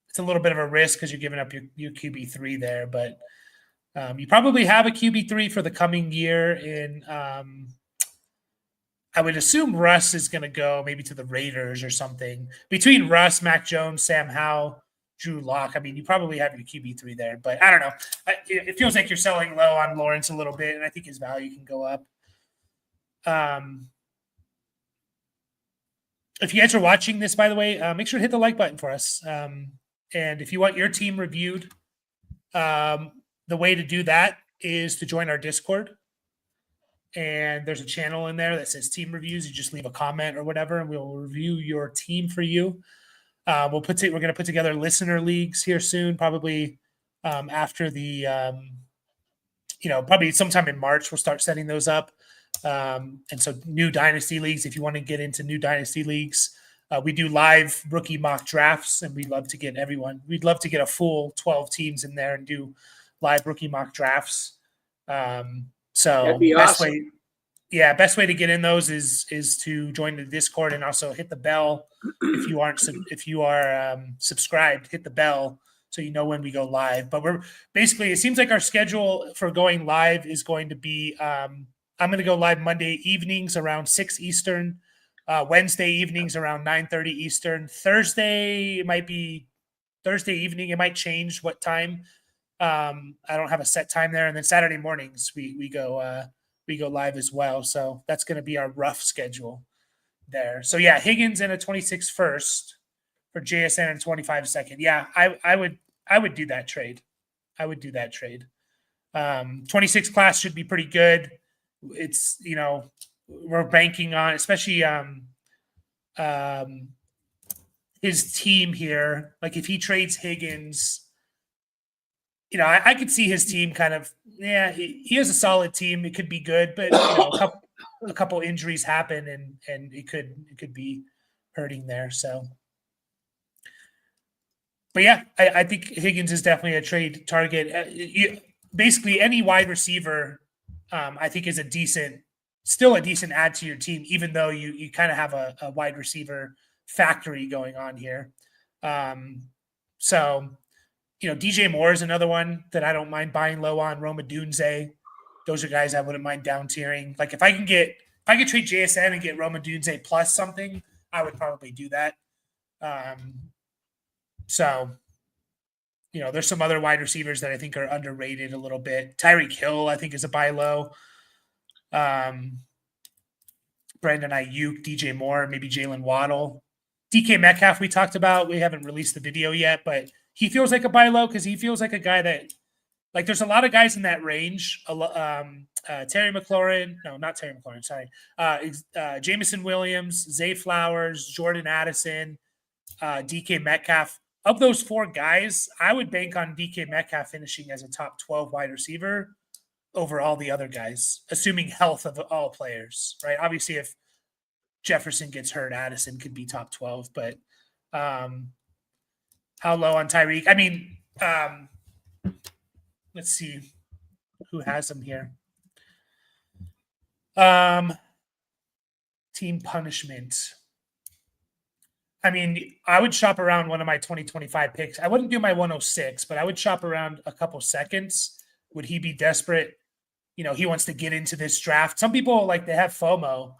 It's a little bit of a risk because you're giving up your QB3 there, but you probably have a QB3 for the coming year. I would assume Russ is going to go maybe to the Raiders or something. Between Russ, Mac Jones, Sam Howell, Drew Lock, I mean, you probably have your QB3 there, but I don't know. It feels like you're selling low on Lawrence a little bit, and I think his value can go up. If you guys are watching this, by the way, make sure to hit the like button for us. And if you want your team reviewed, the way to do that is to join our Discord. And there's a channel in there that says team reviews. You just leave a comment or whatever, and we'll review your team for you. We're going to put together listener leagues here soon, probably after the, probably sometime in March, we'll start setting those up. And so new Dynasty leagues, if you want to get into new Dynasty leagues, we do live rookie mock drafts, and we'd love to get everyone. We'd love to get a full 12 teams in there and do live rookie mock drafts. So That'd be best awesome. best way to get in those is to join the Discord and also hit the bell if you are subscribed. Hit the bell so you know when we go live. But we're basically, it seems like our schedule for going live is going to be I'm going to go live Monday evenings around 6 Eastern, Wednesday evenings around 9:30 Eastern. Thursday, it might be Thursday evening. It might change what time. I don't have a set time there. And then Saturday mornings we go live as well. So that's going to be our rough schedule there. So yeah, Higgins and a 26 first for JSN and 25 second. Yeah, I would do that trade. I would do that trade. 26 class should be pretty good. It's, we're banking on, especially his team here. Like if he trades Higgins, I could see his team kind of, he has a solid team. It could be good, but a couple injuries happen and it could be hurting there. So, but yeah, I think Higgins is definitely a trade target. Basically any wide receiver, I think is still a decent add to your team, even though you kind of have a wide receiver factory going on here. So, DJ Moore is another one that I don't mind buying low on. Roma Dunze, those are guys I wouldn't mind down tiering. Like if I could trade JSN and get Roma Dunze plus something, I would probably do that. So, there's some other wide receivers that I think are underrated a little bit. Tyreek Hill, I think, is a buy low. Brandon Ayuk, DJ Moore, maybe Jalen Waddle. DK Metcalf we talked about. We haven't released the video yet, but he feels like a buy low because he feels like a guy that Like there's a lot of guys in that range. Terry McLaurin, no, not Terry McLaurin, sorry. Jamison Williams, Zay Flowers, Jordan Addison, DK Metcalf. Of those 4 guys, I would bank on DK Metcalf finishing as a top 12 wide receiver over all the other guys, assuming health of all players, right? Obviously, if Jefferson gets hurt, Addison could be top 12, but how low on Tyreek? I mean, let's see who has him here. Team punishment. I mean, I would shop around one of my 2025 picks. I wouldn't do my 106, but I would shop around a couple seconds. Would he be desperate? He wants to get into this draft. Some people they have FOMO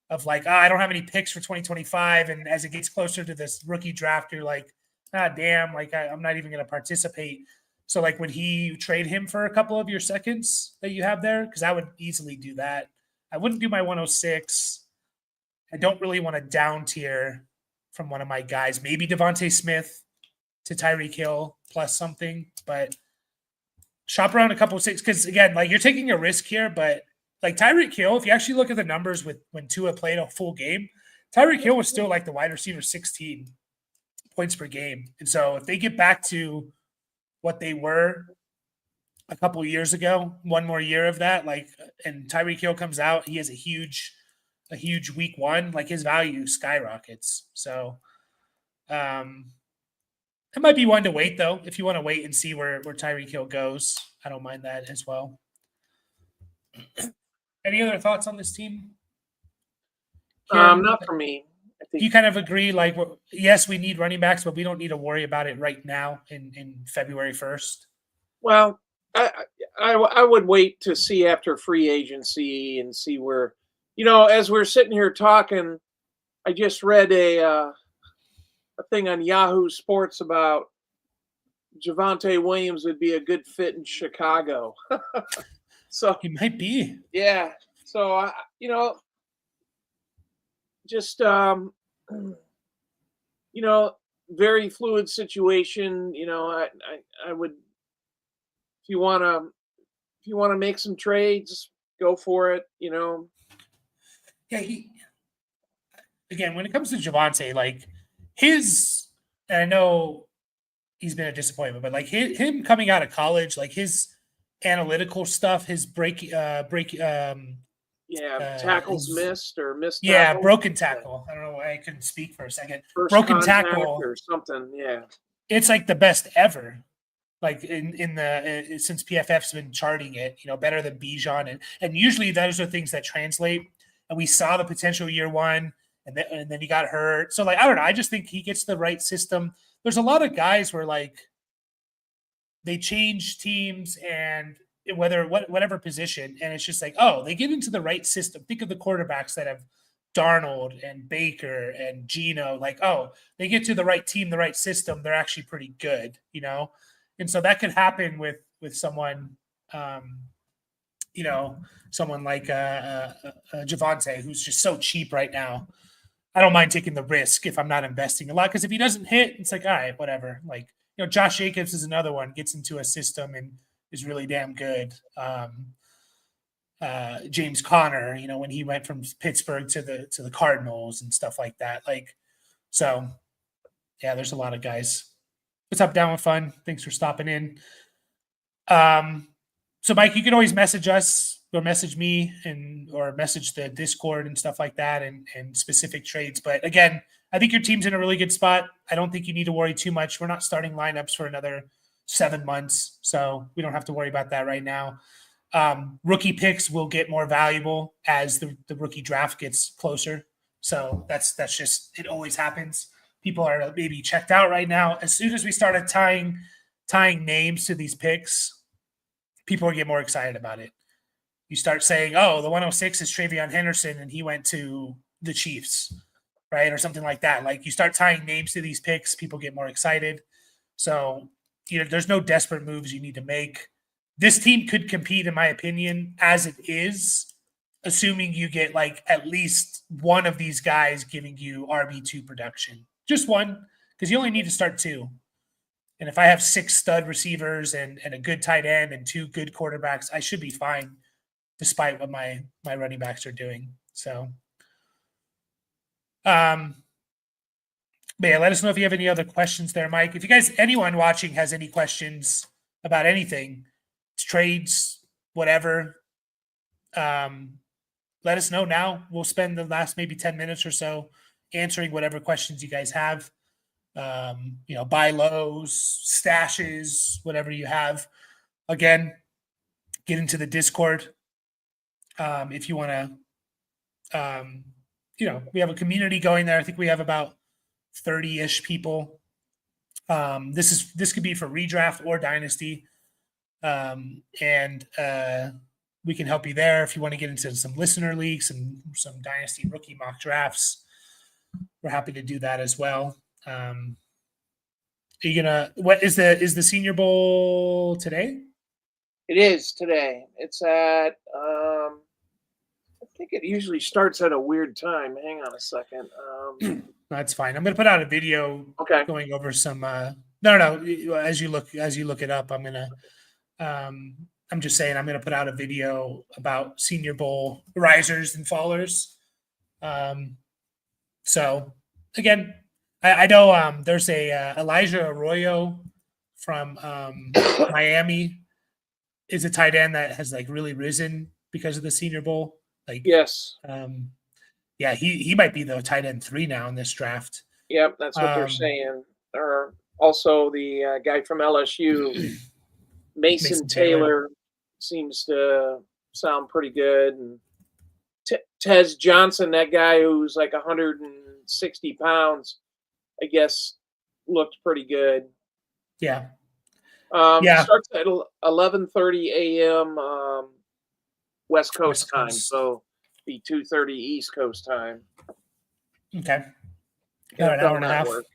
of I don't have any picks for 2025. And as it gets closer to this rookie draft, you're like, damn, I'm not even going to participate. So would he trade him for a couple of your seconds that you have there? Because I would easily do that. I wouldn't do my 106. I don't really want to down tier from one of my guys. Maybe Devontae Smith to Tyreek Hill plus something, but shop around a couple of six. Because again, you're taking a risk here, but Tyreek Hill, if you actually look at the numbers when Tua played a full game, Tyreek Hill was still the wide receiver 16 points per game. And so if they get back to what they were a couple of years ago, one more year of that, and Tyreek Hill comes out, he has a huge week 1, his value skyrockets. So it might be one to wait though. If you want to wait and see where Tyreek Hill goes, I don't mind that as well. Any other thoughts on this team? Not for me. I think you kind of agree, yes, we need running backs, but we don't need to worry about it right now in February 1st. Well, I would wait to see after free agency and see where, as we're sitting here talking, I just read a thing on Yahoo Sports about Javonte Williams would be a good fit in Chicago. So he might be. Yeah. So just very fluid situation. I would, if you want to make some trades, go for it. Yeah. Again, when it comes to Javonte, and I know he's been a disappointment, but him coming out of college, his analytical stuff, his tackles missed. Yeah, broken tackle. I don't know why I couldn't speak for a second. Broken tackle or something. Yeah, it's the best ever. Since PFF's been charting it, better than Bijan, and usually those are things that translate. And we saw the potential year 1, and then he got hurt. So I don't know. I just think he gets the right system. There's a lot of guys where they change teams and whatever position, and it's just they get into the right system. Think of the quarterbacks that have Darnold and Baker and Geno. They get to the right team, the right system. They're actually pretty good, And so that could happen with someone, someone like Javonte, who's just so cheap right now. I don't mind taking the risk if I'm not investing a lot, because if he doesn't hit, it's all right, whatever. Josh Jacobs is another one, gets into a system and is really damn good. James Conner, when he went from Pittsburgh to the Cardinals and stuff like that. So yeah, there's a lot of guys. What's up, Down with Fun? Thanks for stopping in. So Mike, you can always message us or message me or message the Discord and stuff like that and specific trades. But again, I think your team's in a really good spot. I don't think you need to worry too much. We're not starting lineups for another 7 months, so we don't have to worry about that right now. Rookie picks will get more valuable as the rookie draft gets closer. So that's just, it always happens. People are maybe checked out right now. As soon as we started tying names to these picks, people will get more excited about it. You start saying, oh, the 106 is Travion Henderson and he went to the Chiefs, right? Or something like that. You start tying names to these picks, people get more excited. So, there's no desperate moves you need to make. This team could compete, in my opinion, as it is, assuming you get at least one of these guys giving you RB2 production. Just one, because you only need to start 2. And if I have 6 stud receivers and a good tight end and 2 good quarterbacks, I should be fine despite what my running backs are doing. So, but yeah, let us know if you have any other questions there, Mike. If you guys, anyone watching has any questions about anything, trades, whatever, let us know now. We'll spend the last maybe 10 minutes or so answering whatever questions you guys have. Buy lows, stashes, whatever you have. Again, get into the Discord. If you want to, we have a community going there. I think we have about 30-ish people. This could be for redraft or dynasty. And we can help you there if you want to get into some listener leagues and some dynasty rookie mock drafts. We're happy to do that as well. What is the Senior Bowl today? It is today. It's at I think it usually starts at a weird time. Hang on a second. That's fine. I'm going to put out a video going over some no. As you look it up, I'm just saying I'm going to put out a video about Senior Bowl risers and fallers. So again, I know there's a Elijah Arroyo from Miami is a tight end that has like really risen because of the Senior Bowl. Like yes, he might be the tight end 3 now in this draft. Yep, that's what they're saying. Or also the guy from LSU, Mason Taylor, seems to sound pretty good, and Tez Johnson, that guy who's like 160 pounds, I guess, looked pretty good. Yeah. Starts at 11:30 a.m. West Coast time, so be 2:30 East Coast time. Okay. Got an hour and a half. Work.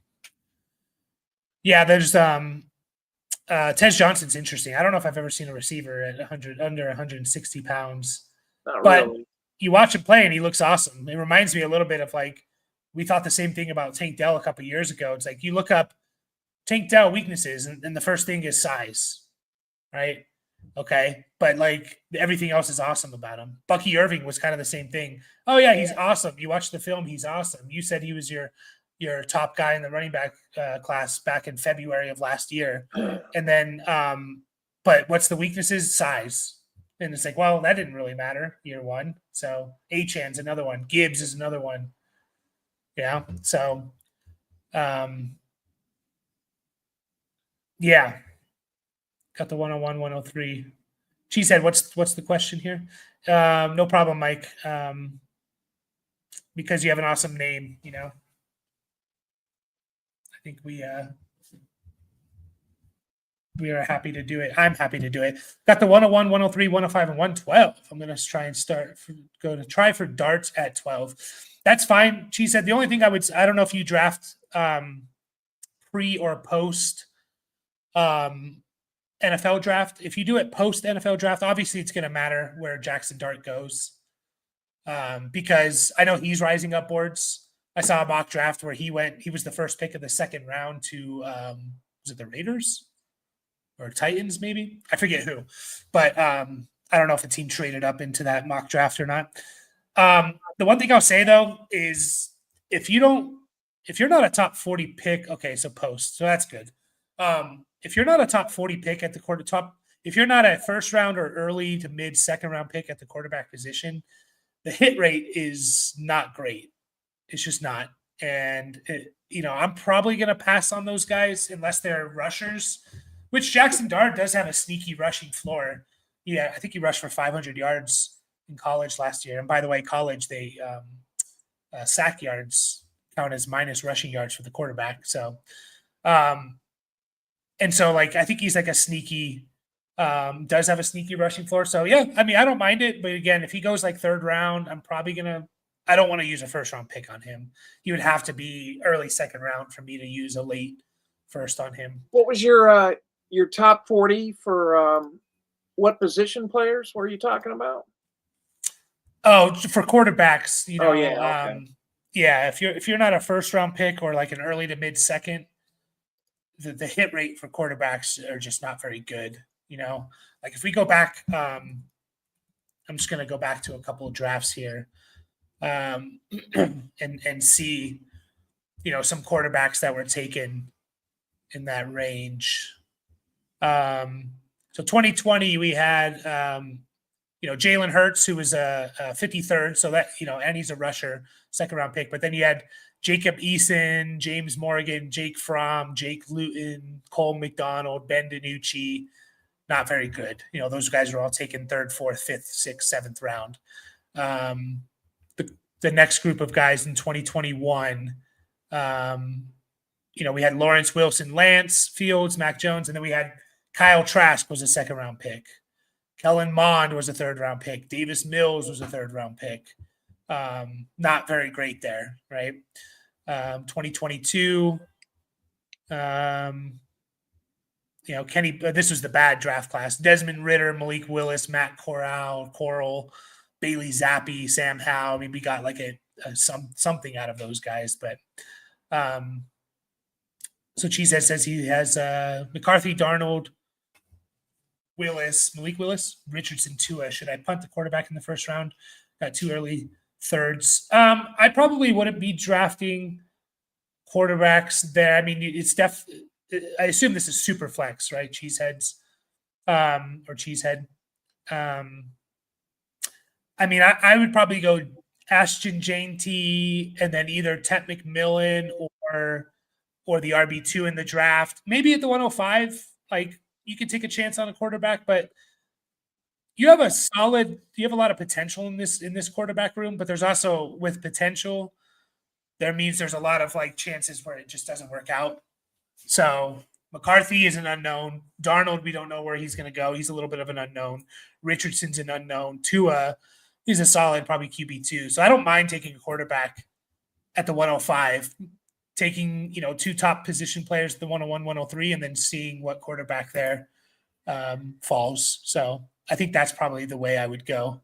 Yeah, there's Tez Johnson's interesting. I don't know if I've ever seen a receiver at under 160 pounds. Not but really. You watch him play and he looks awesome. It reminds me a little bit of like we thought the same thing about Tank Dell a couple years ago. It's like you look up Tank Dell weaknesses and the first thing is size, right? Okay. But like everything else is awesome about him. Bucky Irving was kind of the same thing. Oh yeah, he's awesome. You watch the film, he's awesome. You said he was your top guy in the running back class back in February of last year. And then, but what's the weaknesses? Size. And it's like, well, that didn't really matter year 1. So Achan's another one. Gibbs is another one. Yeah. So, yeah. Got the 101, 103. Cheesehead, what's the question here? No problem, Mike. Because you have an awesome name, I think we are happy to do it. I'm happy to do it. Got the 101, 103, 105, and 112. I'm going to try and try for darts at 12. That's fine. She said the only thing I don't know if you draft pre or post NFL draft. If you do it post NFL draft, obviously it's going to matter where Jackson Dart goes because I know he's rising up boards. I saw a mock draft where he was the first pick of the second round to was it the Raiders or Titans maybe? I forget who, but I don't know if the team traded up into that mock draft or not. The one thing I'll say though is if you're not a top 40 pick, okay, so post, so that's good. If you're not a top 40 pick at the if you're not a first round or early to mid second round pick at the quarterback position, the hit rate is not great. It's just not. And, I'm probably going to pass on those guys unless they're rushers, which Jackson Dart does have a sneaky rushing floor. Yeah, I think he rushed for 500 yards in college last year. And by the way, college, they sack yards count as minus rushing yards for the quarterback. So, and so, like, I think he's like a sneaky, does have a sneaky rushing floor. So, yeah, I mean, I don't mind it. But again, if he goes like third round, I don't want to use a first round pick on him. He would have to be early second round for me to use a late first on him. What was your top 40 for what position players were you talking about? Oh, for quarterbacks, Okay. Yeah, if you're not a first round pick or like an early to mid second, the hit rate for quarterbacks are just not very good. Like if we go back, I'm just going to go back to a couple of drafts here, and see, some quarterbacks that were taken in that range. So 2020, we had, Jalen Hurts, who was a 53rd. So that, and he's a rusher, second round pick. But then you had Jacob Eason, James Morgan, Jake Fromm, Jake Luton, Cole McDonald, Ben DiNucci. Not very good. Those guys were all taken 3rd, 4th, 5th, 6th, 7th round. The next group of guys in 2021, we had Lawrence Wilson, Lance Fields, Mac Jones, and then we had Kyle Trask was a 2nd round pick. Kellen Mond was a 3rd round pick. Davis Mills was a 3rd round pick. Not very great there, right? 2022, Kenny, this was the bad draft class. Desmond Ridder, Malik Willis, Matt Corral, Bailey Zappi, Sam Howe. I mean, we got like something out of those guys, but so Cheesehead says he has McCarthy, Darnold, Malik Willis, Richardson, Tua. Should I punt the quarterback in the first round? Got 2 early thirds. I probably wouldn't be drafting quarterbacks there. I mean, it's I assume this is super flex, right? Cheeseheads, or Cheesehead. I mean, I would probably go Ashton Janty and then either Tet McMillan or the RB2 in the draft. Maybe at the 105, like you could take a chance on a quarterback, but you have a lot of potential in this quarterback room, but there's also, with potential, there means there's a lot of like chances where it just doesn't work out. So McCarthy is an unknown. Darnold, we don't know where he's going to go. He's a little bit of an unknown. Richardson's an unknown. Tua, he's a solid, probably QB2. So I don't mind taking a quarterback at the 105, taking, 2 top position players, the 101, 103, and then seeing what quarterback there falls. So I think that's probably the way I would go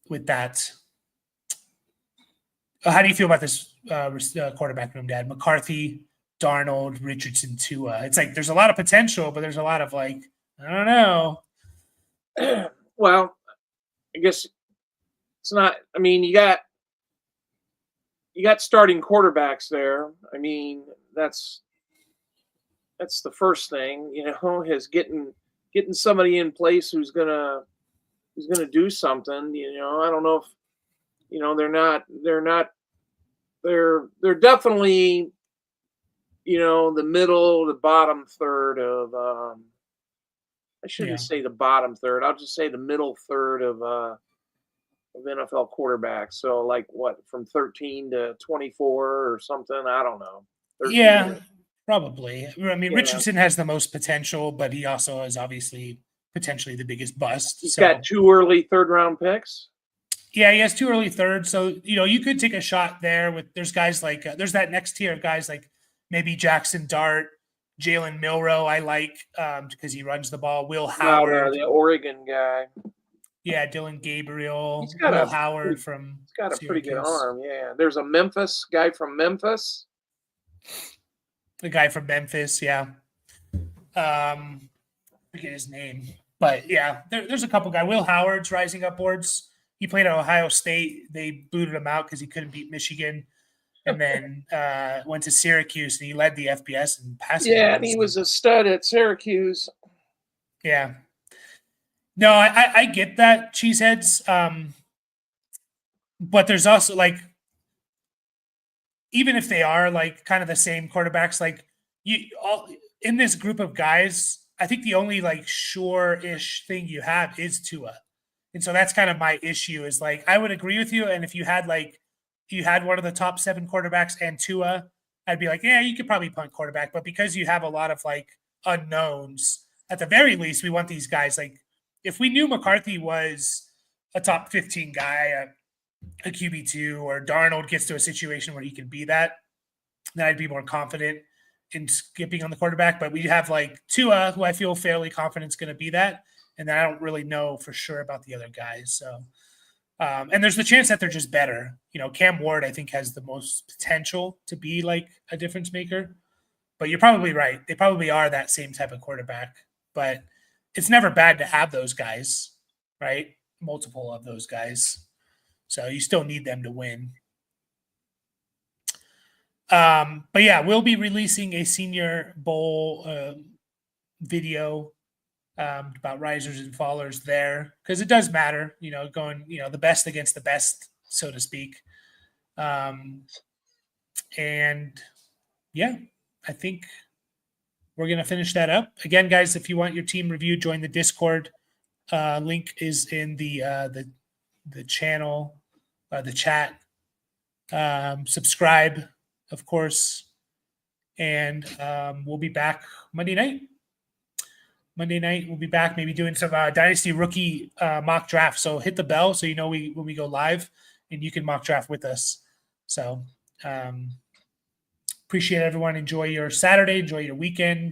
with that. How do you feel about this quarterback room, Dad? McCarthy, Darnold, Richardson, Tua. It's like there's a lot of potential, but there's a lot of like, I don't know. Well, I guess it's not. I mean, you got starting quarterbacks there. I mean, that's the first thing, is getting somebody in place who's gonna do something. I don't know if they're definitely the middle, the bottom third of I shouldn't say the bottom third. I'll just say the middle third of NFL quarterbacks. So like what, from 13 to 24 or something? I don't know. Yeah, probably. I mean, Richardson has the most potential, but he also is obviously potentially the biggest bust. He's got 2 early 3rd round picks. Yeah, he has 2 early thirds. So, you could take a shot there there's guys like, there's that next tier of guys like maybe Jackson Dart, Jalen Milroe, I like, because he runs the ball. Will Howard. The Oregon guy. Yeah, Dylan Gabriel. Will Howard from He's got a Syracuse. Pretty good arm, yeah. There's a guy from Memphis. The guy from Memphis, yeah. I forget his name. But, yeah, there's a couple guys. Will Howard's rising upwards. He played at Ohio State. They booted him out because he couldn't beat Michigan. And then went to Syracuse, and he led the FBS in passing. Yeah, and he was a stud at Syracuse. Yeah. No, I get that, Cheeseheads. But there's also, like, even if they are, like, kind of the same quarterbacks, like, in this group of guys, I think the only, like, sure-ish thing you have is Tua. And so that's kind of my issue is, like, I would agree with you. And if you had, like, one of the top 7 quarterbacks and Tua, I'd be like, yeah, you could probably punt quarterback. But because you have a lot of, like, unknowns, at the very least, we want these guys. Like, if we knew McCarthy was a top 15 guy, a QB2, or Darnold gets to a situation where he can be that, then I'd be more confident in skipping on the quarterback. But we have, like, Tua, who I feel fairly confident is going to be that. And then I don't really know for sure about the other guys. So And there's the chance that they're just better. Cam Ward, I think, has the most potential to be like a difference maker. But you're probably right. They probably are that same type of quarterback. But it's never bad to have those guys, right? Multiple of those guys. So you still need them to win. But yeah, we'll be releasing a Senior Bowl video about risers and fallers there, because it does matter, going, the best against the best, so to speak. And yeah, I think we're going to finish that up. Again, guys, if you want your team reviewed, join the Discord. Link is in the channel, the chat. Subscribe, of course. And we'll be back Monday night. We'll be back, maybe doing some Dynasty rookie mock draft. So hit the bell so when we go live, and you can mock draft with us. So appreciate everyone. Enjoy your Saturday. Enjoy your weekend.